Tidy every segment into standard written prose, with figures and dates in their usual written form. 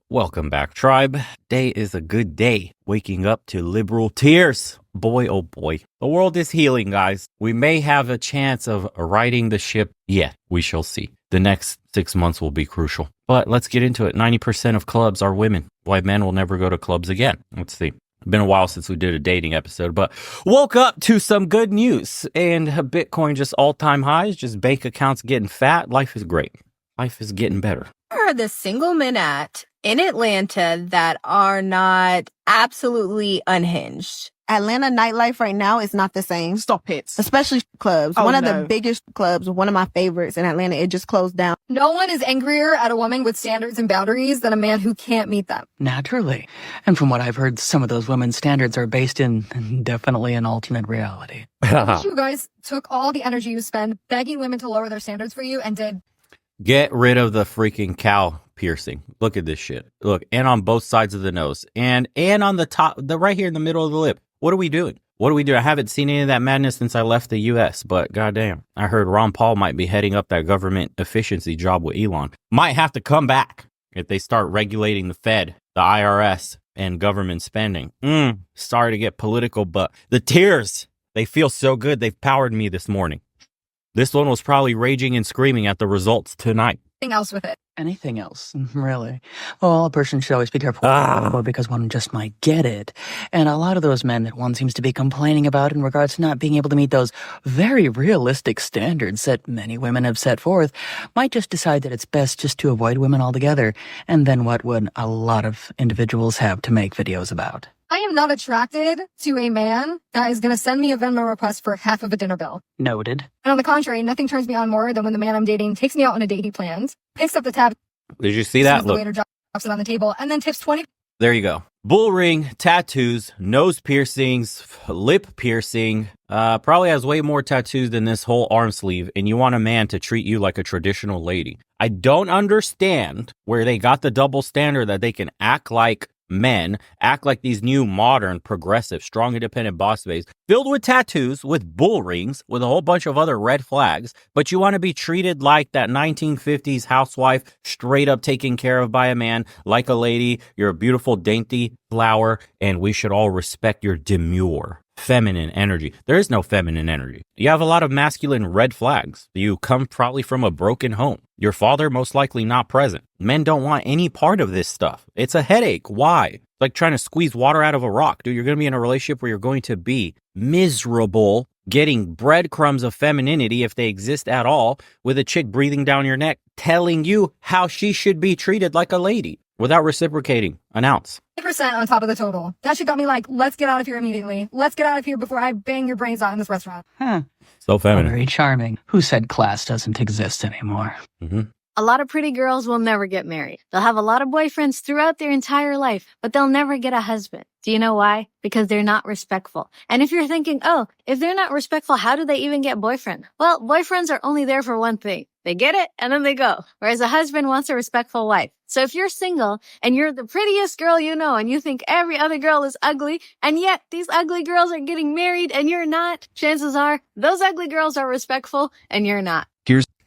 Welcome back, tribe. Day is a good day. Waking up to liberal tears. Boy, oh boy. The world is healing, guys. We may have a chance of righting the ship yet. We shall see. The next 6 months will be crucial. But let's get into it. 90% of clubs are women. Why men will never go to clubs again. Let's see. Been a while since we did a dating episode, but woke up to some good news. And Bitcoin just all-time highs, just bank accounts getting fat. Life is great. Life is getting better. Where are the single men at in Atlanta that are not absolutely unhinged? Atlanta nightlife right now is not the same. Stop it. Especially clubs. Oh, one of no. the biggest clubs, one of my favorites in Atlanta, it just closed down. No one is angrier at a woman with standards and boundaries than a man who can't meet them. Naturally. And from what I've heard, some of those women's standards are based in definitely an alternate reality. You guys took all the energy you spend begging women to lower their standards for you and did. Get rid of the freaking cow piercing. Look at this shit. Look, and on both sides of the nose. And on the top, right here in the middle of the lip. What are we doing? What do we do? I haven't seen any of that madness since I left the U.S., but goddamn. I heard Ron Paul might be heading up that government efficiency job with Elon. Might have to come back if they start regulating the Fed, the IRS, and government spending. Sorry to get political, but the tears, they feel so good. They've powered me this morning. This one was probably raging and screaming at the results tonight. Anything else with it? Anything else, really? Well, a person should always be careful because one just might get it. And a lot of those men that one seems to be complaining about in regards to not being able to meet those very realistic standards that many women have set forth might just decide that it's best just to avoid women altogether. And then what would a lot of individuals have to make videos about? I am not attracted to a man that is going to send me a Venmo request for half of a dinner bill. Noted. And on the contrary, nothing turns me on more than when the man I'm dating takes me out on a date he plans, picks up the tab, Did you see that? the Look, waiter drops it on the table, and then tips 20. there you go. Bull ring, tattoos, nose piercings, lip piercing. Probably has way more tattoos than this whole arm sleeve. And you want a man to treat you like a traditional lady. I don't understand where they got the double standard that they can act like men, act like these new modern, progressive, strong, independent boss babes filled with tattoos, with bull rings, with a whole bunch of other red flags. But you want to be treated like that 1950s housewife, straight up taken care of by a man, like a lady. You're a beautiful, dainty flower, and we should all respect your demure, feminine energy. There is no feminine energy. You have a lot of masculine red flags. You come probably from a broken home. Your father most likely not present. Men don't want any part of this stuff. It's a headache. Why? It's like trying to squeeze water out of a rock. Dude, you're going to be in a relationship where you're going to be miserable, getting breadcrumbs of femininity, if they exist at all, with a chick breathing down your neck, telling you how she should be treated like a lady without reciprocating an ounce. 8% on top of the total. That shit got me like, let's get out of here immediately. Let's get out of here before I bang your brains out in this restaurant. So feminine. Very charming. Who said class doesn't exist anymore? A lot of pretty girls will never get married. They'll have a lot of boyfriends throughout their entire life, but they'll never get a husband. Do you know why? Because they're not respectful. And if you're thinking, oh, if they're not respectful, how do they even get boyfriend? Well, boyfriends are only there for one thing. They get it and then they go. Whereas a husband wants a respectful wife. So if you're single and you're the prettiest girl you know and you think every other girl is ugly and yet these ugly girls are getting married and you're not, chances are those ugly girls are respectful and you're not.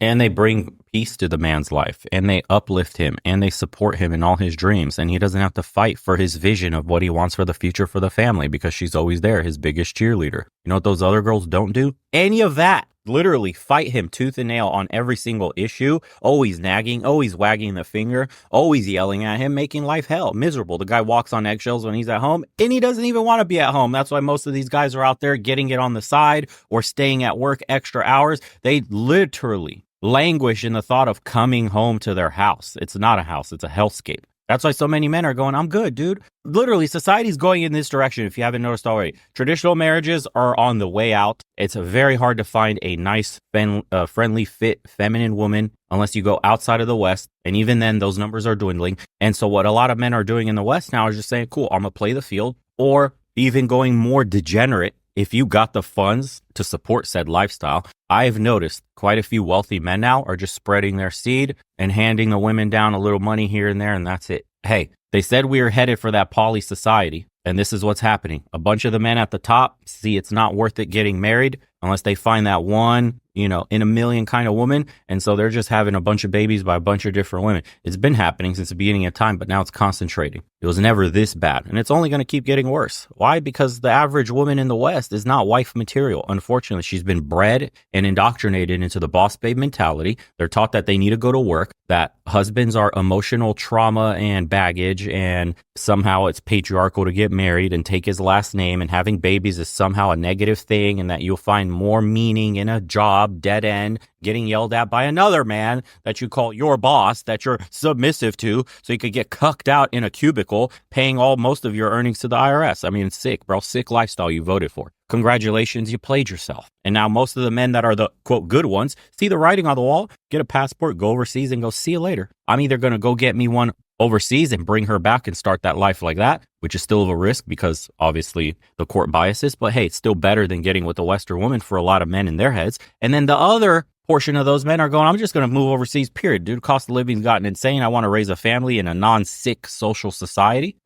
And they bring peace to the man's life, and they uplift him, and they support him in all his dreams, and he doesn't have to fight for his vision of what he wants for the future for the family because she's always there, his biggest cheerleader. You know what those other girls don't do? Any of that. Literally fight him tooth and nail on every single issue, always nagging, always wagging the finger, always yelling at him, making life hell, miserable. The guy walks on eggshells when he's at home, and he doesn't even want to be at home. That's why most of these guys are out there getting it on the side or staying at work extra hours. They literally languish in the thought of coming home to their house. It's not a house, it's a hellscape. That's why so many men are going, I'm good, dude. Literally, society's going in this direction, if you haven't noticed already. Traditional marriages are on the way out. It's very hard to find a nice, friendly, fit, feminine woman unless you go outside of the West. And even then, those numbers are dwindling. And so what a lot of men are doing in the West now is just saying, cool, I'm going to play the field. Or even going more degenerate. If you got the funds to support said lifestyle, I've noticed quite a few wealthy men now are just spreading their seed and handing the women down a little money here and there, and that's it. Hey, they said we were headed for that poly society, and this is what's happening. A bunch of the men at the top see it's not worth it getting married unless they find that one in a million kind of woman. And so they're just having a bunch of babies by a bunch of different women. It's been happening since the beginning of time, but now it's concentrating. It was never this bad. And it's only going to keep getting worse. Why? Because the average woman in the West is not wife material. Unfortunately, she's been bred and indoctrinated into the boss babe mentality. They're taught that they need to go to work, that husbands are emotional trauma and baggage, and somehow it's patriarchal to get married and take his last name, and having babies is somehow a negative thing, and that you'll find more meaning in a job, dead end, getting yelled at by another man that you call your boss, that you're submissive to, so you could get cucked out in a cubicle, paying most of your earnings to the IRS. I mean, it's sick, bro. Sick lifestyle you voted for. Congratulations, you played yourself. And now most of the men that are the, quote, good ones, see the writing on the wall, get a passport, go overseas, and go, see you later. I'm either going to go get me one overseas and bring her back and start that life like that, which is still a risk because obviously the court biases, but hey, it's still better than getting with a Western woman for a lot of men in their heads. And then the other portion of those men are going, I'm just going to move overseas, period. Dude, cost of living's gotten insane. I want to raise a family in a non-sick social society.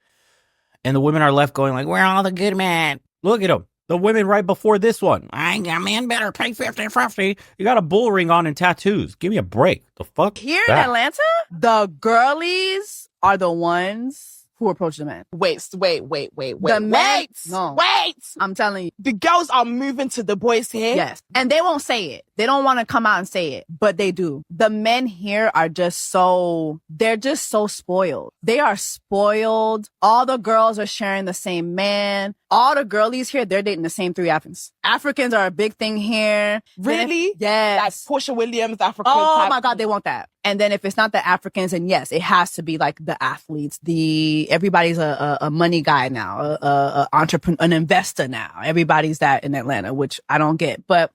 And the women are left going like, where are all the good men? Look at them. The women right before this one. I ain't got man better pay 50-50. You got a bull ring on and tattoos. Give me a break. The fuck? Here in Atlanta, the girlies are the ones who approach the men. Wait. The men, no. Wait! I'm telling you. The girls are moving to the boys here? Yes. And they won't say it. They don't want to come out and say it, but they do. The men here are they're just so spoiled. They are spoiled. All the girls are sharing the same man. All the girlies here, they're dating the same 3 Africans. Africans are a big thing here. Really? Yes. Like Portia Williams, African Oh type. my God, they want that. And then if it's not the Africans, and yes, it has to be like the athletes. Everybody's a money guy now, a entrepreneur, an investor now. Everybody's that in Atlanta, which I don't get, but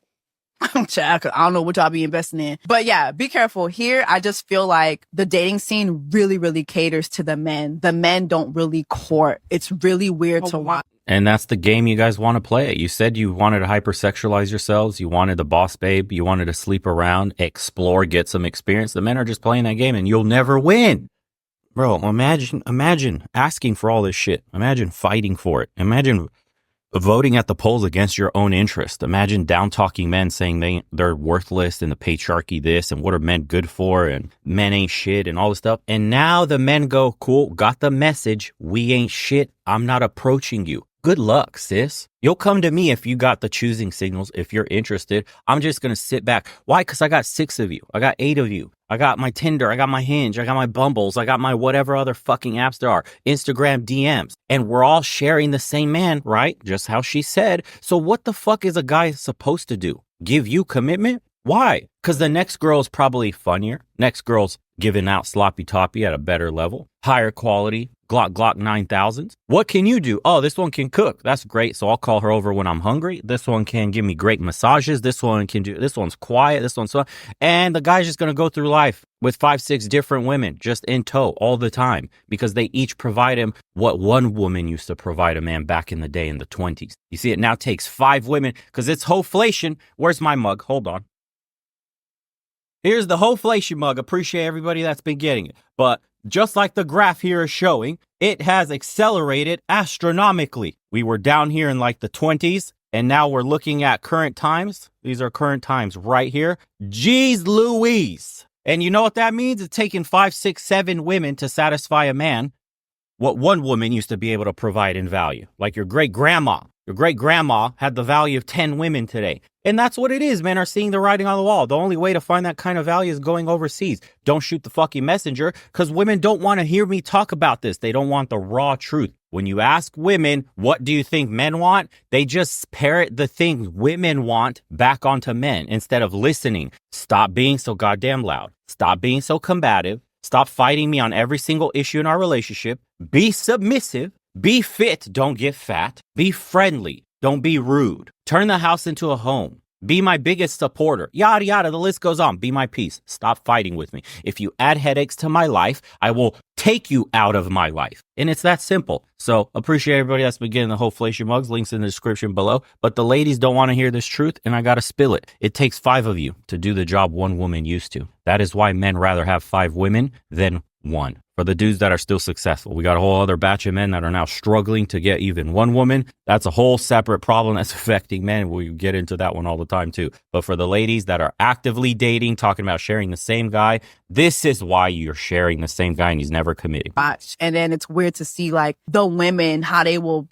I don't know what y'all be investing in. But yeah, be careful. Here, I just feel like the dating scene really, really caters to the men. The men don't really court. It's really weird to watch. And that's the game you guys want to play. You said you wanted to hypersexualize yourselves. You wanted the boss babe. You wanted to sleep around, explore, get some experience. The men are just playing that game and you'll never win. Bro, imagine asking for all this shit. Imagine fighting for it. Imagine voting at the polls against your own interest. Imagine down-talking men saying they're worthless and the patriarchy this and what are men good for and men ain't shit and all this stuff. And now the men go, cool, got the message. We ain't shit. I'm not approaching you. Good luck, sis. You'll come to me if you got the choosing signals, if you're interested. I'm just going to sit back. Why? Because I got 6 of you. I got 8 of you. I got my Tinder. I got my Hinge. I got my Bumbles. I got my whatever other fucking apps there are. Instagram DMs. And we're all sharing the same man, right? Just how she said. So what the fuck is a guy supposed to do? Give you commitment? Why? Because the next girl's probably funnier. Next girl's giving out sloppy toppy at a better level. Higher quality. Glock 9000s. What can you do? Oh, this one can cook. That's great. So I'll call her over when I'm hungry. This one can give me great massages. This one's quiet. This one's so. And the guy's just going to go through life with 5-6 different women just in tow all the time because they each provide him what one woman used to provide a man back in the day in the 20s. You see, it now takes 5 women because it's hoflation. Where's my mug? Hold on. Here's the hoflation mug. Appreciate everybody that's been getting it. But just like the graph here is showing, it has accelerated astronomically. We were down here in like the 20s, and now we're looking at current times. These are current times right here. Jeez Louise. And you know what that means? It's taking 5, 6, 7 women to satisfy a man what one woman used to be able to provide in value. Like your great grandma. Your great grandma had the value of 10 women today. And that's what it is. Men are seeing the writing on the wall. The only way to find that kind of value is going overseas. Don't shoot the fucking messenger because women don't want to hear me talk about this. They don't want the raw truth. When you ask women, what do you think men want? They just parrot the things women want back onto men instead of listening. Stop being so goddamn loud. Stop being so combative. Stop fighting me on every single issue in our relationship. Be submissive. Be fit, don't get fat. Be friendly, don't be rude. Turn the house into a home. Be my biggest supporter. Yada, yada, the list goes on. Be my peace. Stop fighting with me. If you add headaches to my life, I will take you out of my life. And it's that simple. So appreciate everybody that's been getting the hoflation mugs. Links in the description below. But the ladies don't want to hear this truth, and I got to spill it. It takes 5 of you to do the job one woman used to. That is why men rather have 5 women than one. For the dudes that are still successful, we got a whole other batch of men that are now struggling to get even one woman. That's a whole separate problem that's affecting men. We get into that one all the time too. But for the ladies that are actively dating, talking about sharing the same guy, this is why you're sharing the same guy and he's never committing. And then it's weird to see like the women, how they will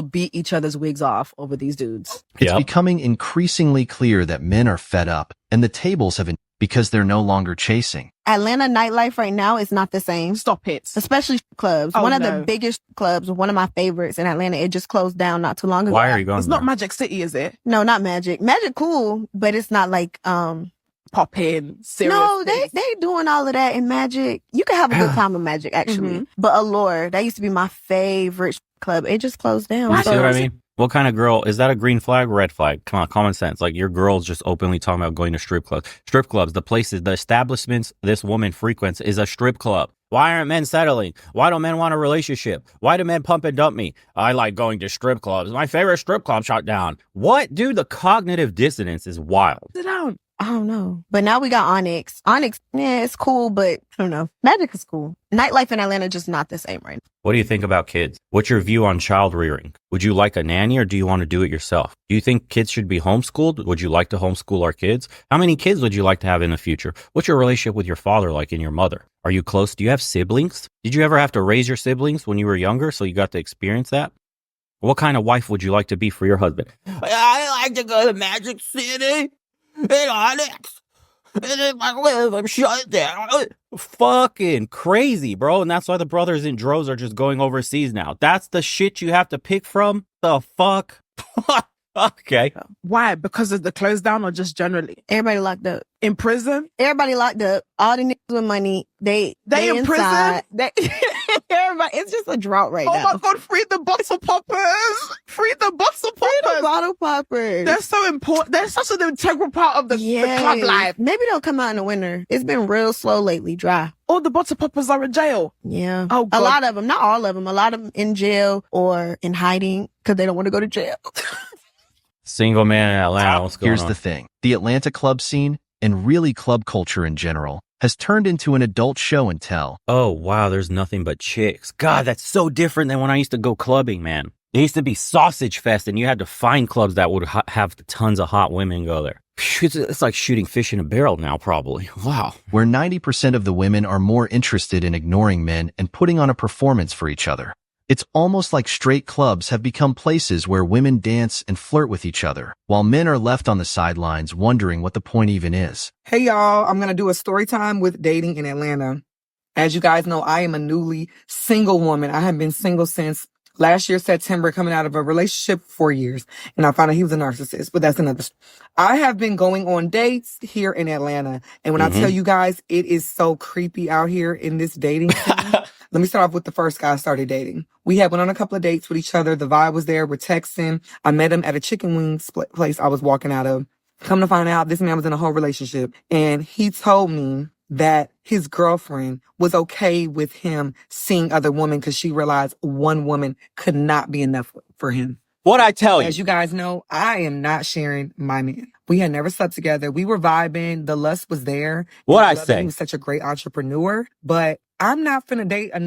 beat each other's wigs off over these dudes. It's becoming increasingly clear that men are fed up and the tables have because they're no longer chasing. Atlanta nightlife right now is not the same. Stop it. Especially clubs. Oh, one of no. the biggest clubs, one of my favorites in Atlanta, it just closed down not too long ago. Why are you going It's there? not Magic City, is it? No, not Magic. Magic cool, but it's not like Pop in, serious. no, they doing all of that in Magic. You can have a good time in Magic actually. But Allure, that used to be my favorite club. It just closed down. You see So- what I mean? What kind of girl is that? A green flag, red flag? Come on, common sense. Like your girl's just openly talking about going to strip clubs. Strip clubs, the places, the establishments this woman frequents is a strip club. Why aren't men settling? Why don't men want a relationship? Why do men pump and dump me? I like going to strip clubs. My favorite strip club shut down. What? Dude, the cognitive dissonance is wild. Sit down. I don't know. But now we got Onyx. Onyx, yeah, it's cool, but I don't know. Magic is cool. Nightlife in Atlanta just not the same right now. What do you think about kids? What's your view on child rearing? Would you like a nanny or do you want to do it yourself? Do you think kids should be homeschooled? Would you like to homeschool our kids? How many kids would you like to have in the future? What's your relationship with your father like and your mother? Are you close? Do you have siblings? Did you ever have to raise your siblings when you were younger so you got to experience that? What kind of wife would you like to be for your husband? I like to go to Magic City and Onyx. And if I live, I'm shut down. Fucking crazy, bro. And that's why the brothers in droves are just going overseas now. That's the shit you have to pick from? The fuck? Okay. Why? Because of the close down or just generally? Everybody locked up. In prison? Everybody locked up. All the niggas with money, they in inside. prison? They, everybody, it's just a drought right Oh now. my God, free the bottle poppers! Free the bottle Free the poppers! bottle poppers. They're so important. They're such an integral part of the club life. Maybe they'll come out in the winter. It's been real slow lately, dry. All the bottle poppers are in jail. Yeah. Oh, a God. lot of them, not all of them. A lot of them in jail or in hiding because they don't want to go to jail. Single man in Atlanta. What's going Here's on? the thing. The Atlanta club scene, and really club culture in general, has turned into an adult show and tell. Oh, wow. There's nothing but chicks. God, that's so different than when I used to go clubbing, man. It used to be Sausage Fest, and you had to find clubs that would have tons of hot women go there. It's like shooting fish in a barrel now, probably. Wow. Where 90% of the women are more interested in ignoring men and putting on a performance for each other. It's almost like straight clubs have become places where women dance and flirt with each other, while men are left on the sidelines wondering what the point even is. Hey y'all, I'm going to do a story time with dating in Atlanta. As you guys know, I am a newly single woman. I have been single since last year, September, coming out of a relationship for 4 years. And I found out he was a narcissist, but that's another story. I have been going on dates here in Atlanta. And when I tell you guys, it is so creepy out here in this dating scene. Let me start off with the first guy I started dating. We went on a couple of dates with each other. The vibe was there. We're texting. I met him at a chicken wing place I was walking out of. Come to find out, this man was in a whole relationship. And he told me that his girlfriend was okay with him seeing other women because she realized one woman could not be enough for him. What'd I tell you? As you guys know, I am not sharing my man. We had never slept together. We were vibing. The lust was there. What'd I loved it. say? He was such a great entrepreneur. But I'm not finna date a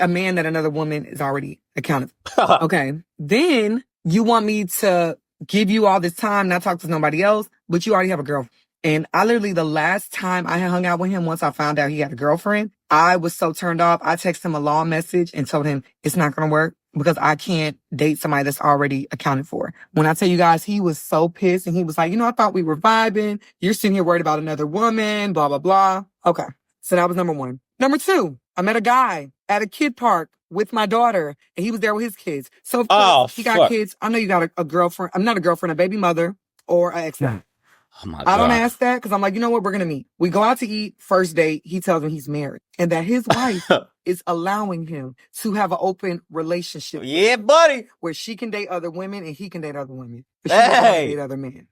man that another woman is already accounted for. Okay. Then you want me to give you all this time, not talk to nobody else, but you already have a girlfriend. And I literally, the last time I had hung out with him, once I found out he had a girlfriend, I was so turned off. I texted him a long message and told him it's not going to work because I can't date somebody that's already accounted for. When I tell you guys, he was so pissed and he was like, I thought we were vibing. You're sitting here worried about another woman, blah, blah, blah. Okay. So that was number one. Number two, I met a guy at a kid park with my daughter and he was there with his kids. So of course, he got kids. I know you got a girlfriend. I'm not a girlfriend, a baby mother or an ex-wife. Oh my I don't God. ask that because I'm like, you know what? We're going to meet. We go out to eat. First date, he tells me he's married and that his wife is allowing him to have an open relationship. Yeah, buddy. Where she can date other women and he can date other women. But she doesn't Hey. date other men.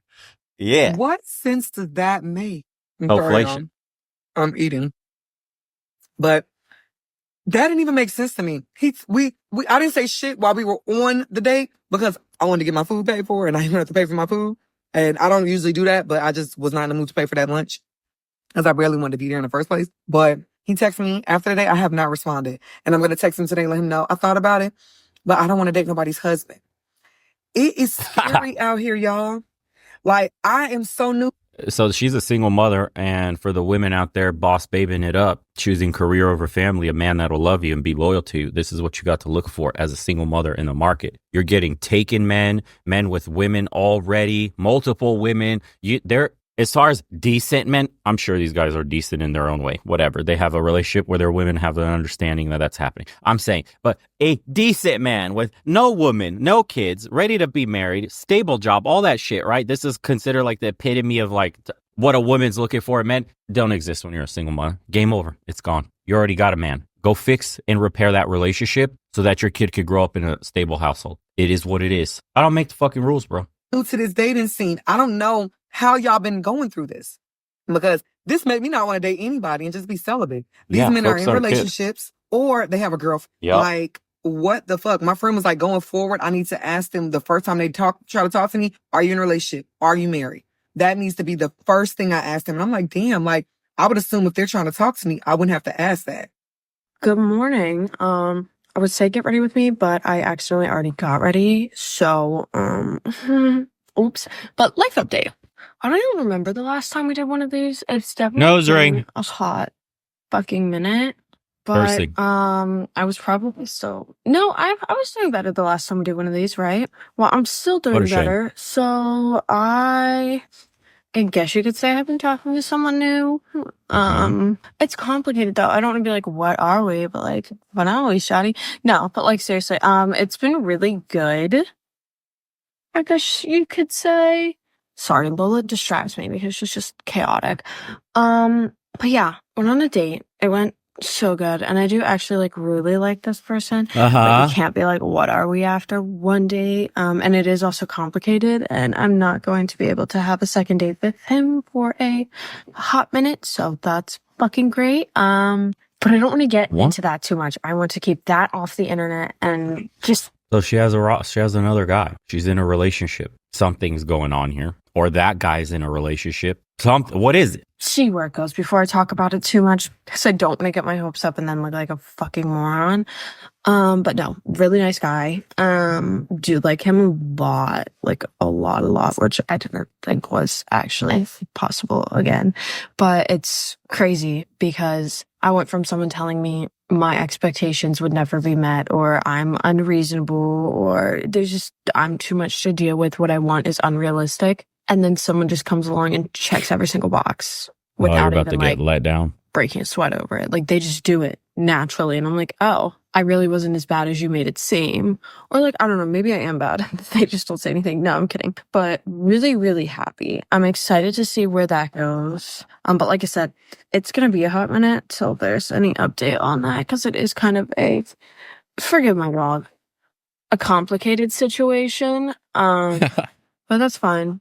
Yeah. What sense does that make? I'm Inflation. I'm eating. But that didn't even make sense to me. I didn't say shit while we were on the date because I wanted to get my food paid for and I didn't have to pay for my food. And I don't usually do that, but I just was not in the mood to pay for that lunch because I barely wanted to be there in the first place. But He texted me after the day. I have not responded. And I'm going to text him today and let him know I thought about it, but I don't want to date nobody's husband. It is scary out here, y'all. Like, I am so new. So she's a single mother, and for the women out there boss babing it up, choosing career over family, a man that'll love you and be loyal to you, this is what you got to look for as a single mother in the market. You're getting taken men with women already, multiple women. They're, as far as decent men, I'm sure these guys are decent in their own way. Whatever. They have a relationship where their women have an understanding that that's happening. I'm saying, but a decent man with no woman, no kids, ready to be married, stable job, all that shit, right? This is considered like the epitome of like what a woman's looking for. Men don't exist when you're a single mother. Game over. It's gone. You already got a man. Go fix and repair that relationship so that your kid could grow up in a stable household. It is what it is. I don't make the fucking rules, bro. New to this dating scene. I don't know how y'all been going through this, because this made me not want to date anybody and just be celibate. These men are in relationships or they have a girlfriend. Yep. Like, what the fuck? My friend was like, going forward, I need to ask them the first time they try to talk to me, are you in a relationship? Are you married? That needs to be the first thing I ask them. And I'm like, damn, like, I would assume if they're trying to talk to me, I wouldn't have to ask that. Good morning. I would say get ready with me, but I accidentally already got ready. So, oops. But life update. I don't even remember the last time we did one of these. It's definitely Nose ring. a hot fucking minute. But I was probably still I was doing better the last time we did one of these, right? Well, I'm still doing better. So I guess you could say I've been talking to someone new. It's complicated though. I don't want to be like, what are we? But like, what are we, shawty? No, but like seriously, it's been really good. I guess you could say. Sorry, Lola distracts me because she's just chaotic. But yeah, went on a date. It went so good. And I do actually like really like this person. But you can't be like, what are we after one date? And it is also complicated, and I'm not going to be able to have a second date with him for a hot minute. So that's fucking great. But I don't want to get into that too much. I want to keep that off the internet and just. So she has another guy. She's in a relationship. Something's going on here. Or that guy's in a relationship. What is it? See where it goes before I talk about it too much, because I don't want to get my hopes up and then look like a fucking moron. But no, really nice guy. Do like him a lot, which I didn't think was actually possible again. But it's crazy because I went from someone telling me my expectations would never be met, or I'm unreasonable, or I'm too much to deal with. What I want is unrealistic. And then someone just comes along and checks every single box without you're about even to get let down, breaking a sweat over it. Like they just do it naturally. And I'm like, oh, I really wasn't as bad as you made it seem. Or like, I don't know, maybe I am bad. They just don't say anything. No, I'm kidding. But really, really happy. I'm excited to see where that goes. But like I said, it's going to be a hot minute till there's any update on that, because it is kind of forgive my dog, a complicated situation. But that's fine.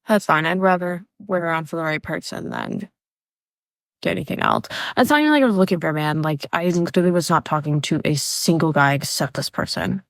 That's fine. I'd rather wait around for the right person than do anything else. It's not even like I was looking for a man. Like, I literally was not talking to a single guy except this person.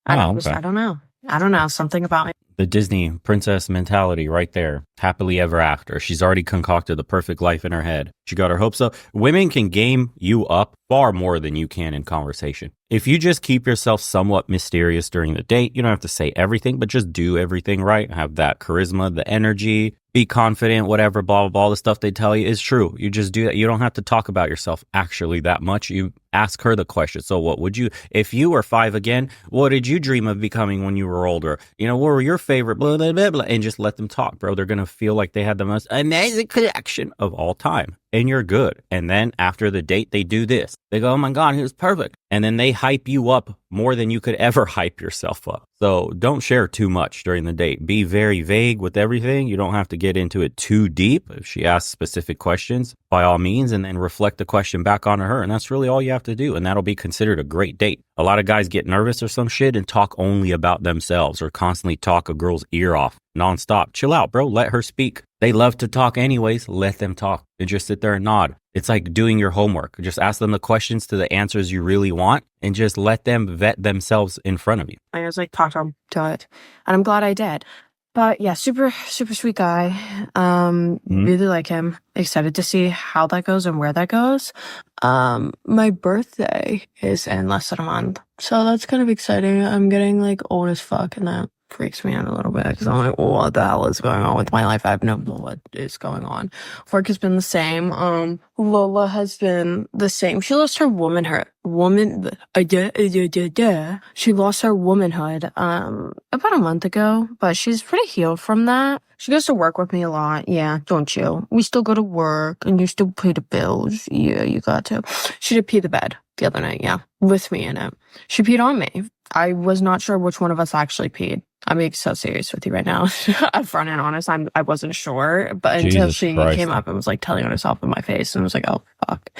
I don't know. Something about me. The Disney princess mentality right there. Happily ever after. She's already concocted the perfect life in her head. She got her hopes up. Women can game you up far more than you can in conversation. If you just keep yourself somewhat mysterious during the date, you don't have to say everything, but just do everything right. Have that charisma, the energy, be confident, whatever, blah, blah, blah. All the stuff they tell you is true. You just do that. You don't have to talk about yourself actually that much. You ask her the question. So what would you, if you were 5 again, what did you dream of becoming when you were older? You know, what were your favorite, blah, blah, blah, blah, and just let them talk, bro. They're going to feel like they had the most amazing connection of all time. And you're good. And then after the date, they do this. They go, oh my God, he was perfect. And then they hype you up more than you could ever hype yourself up. So don't share too much during the date. Be very vague with everything. You don't have to get into it too deep. If she asks specific questions, by all means, and then reflect the question back onto her. And that's really all you have to do. And that'll be considered a great date. A lot of guys get nervous or some shit and talk only about themselves, or constantly talk a girl's ear off nonstop. Chill out, bro. Let her speak. They love to talk anyways. Let them talk and just sit there and nod. It's like doing your homework. Just ask them the questions to the answers you really want and just let them vet themselves in front of you. I was like, talk to it. And I'm glad I did. But yeah, super, super sweet guy. Really like him. Excited to see how that goes and where that goes. My birthday is in less than a month. So that's kind of exciting. I'm getting like old as fuck, and that freaks me out a little bit because I'm like, what the hell is going on with my life? I have no clue what is going on. Work has been the same. Lola has been the same. She lost her she lost her womanhood about a month ago, but she's pretty healed from that. She goes to work with me a lot. Yeah, don't you? We still go to work and you still pay the bills. Yeah, you got to. She did pee the bed the other night, yeah, with me in it. She peed on me. I was not sure which one of us actually peed. I'm being so serious with you right now. Upfront and honest, I wasn't sure, but until she came up and was like telling herself in my face, and I was like, oh fuck.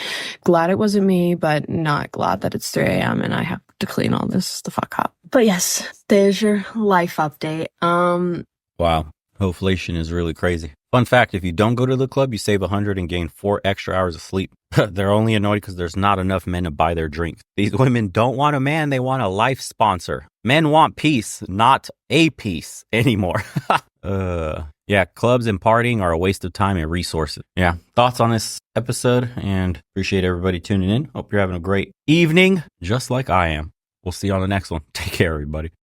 Glad it wasn't me, but not glad that it's 3 a.m. and I have to clean all this the fuck up. But yes, there's your life update. Wow. Hoflation is really crazy. Fun fact, if you don't go to the club, you save 100 and gain 4 extra hours of sleep. They're only annoyed because there's not enough men to buy their drinks. These women don't want a man, they want a life sponsor. Men want peace, not a piece anymore. Yeah, clubs and partying are a waste of time and resources. Yeah, thoughts on this episode, and appreciate everybody tuning in. Hope you're having a great evening, just like I am. We'll see you on the next one. Take care, everybody.